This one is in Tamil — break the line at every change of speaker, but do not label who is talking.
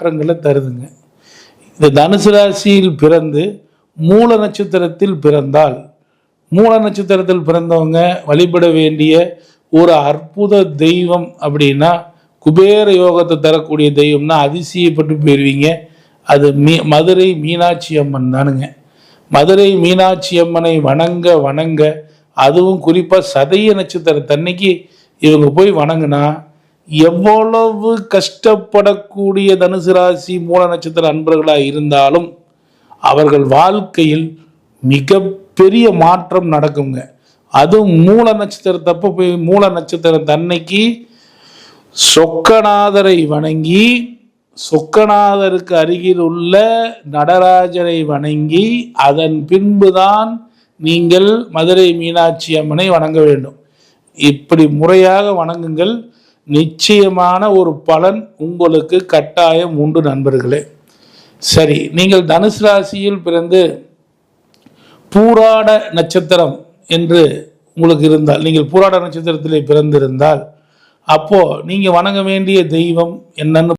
மாற்றங்களை தருதுங்க. இந்த தனுசு ராசியில் பிறந்து மூல நட்சத்திரத்தில் பிறந்தால், மூல நட்சத்திரத்தில் பிறந்தவங்க வழிபட வேண்டிய ஒரு அற்புத தெய்வம் அப்படின்னா, குபேர யோகத்தை தரக்கூடிய தெய்வம்னா அதிசயப்பட்டு போயிருவீங்க. அது மதுரை மீனாட்சி அம்மன் தானுங்க. மதுரை மீனாட்சி அம்மனை வணங்க வணங்க, அதுவும் குறிப்பாக சதய நட்சத்திரத்தன்னைக்கு இவங்க போய் வணங்கினா, எவ்வளவு கஷ்டப்படக்கூடிய தனுசு ராசி மூல நட்சத்திர அன்பர்களாக இருந்தாலும் அவர்கள் வாழ்க்கையில் மிகப்பெரிய மாற்றம் நடக்குங்க. அதுவும் மூல நட்சத்திரத்தப்போ போய் மூல நட்சத்திரம் தன்னைக்கு சொக்கநாதரை வணங்கி, சொக்கநாதருக்கு அருகில் உள்ள நடராஜரை வணங்கி, அதன் பின்புதான் நீங்கள் மதுரை மீனாட்சி அம்மனை வணங்க வேண்டும். இப்படி முறையாக வணங்குங்கள். நிச்சயமான ஒரு பலன் உங்களுக்கு கட்டாயம் உண்டு நண்பர்களே. சரி, நீங்கள் தனுசு ராசியில் பிறந்து பூராட நட்சத்திரம் என்று உங்களுக்கு இருந்தால், நீங்கள் பூராட நட்சத்திரத்திலே பிறந்திருந்தால், அப்போ நீங்க வணங்க வேண்டிய தெய்வம் என்னன்னு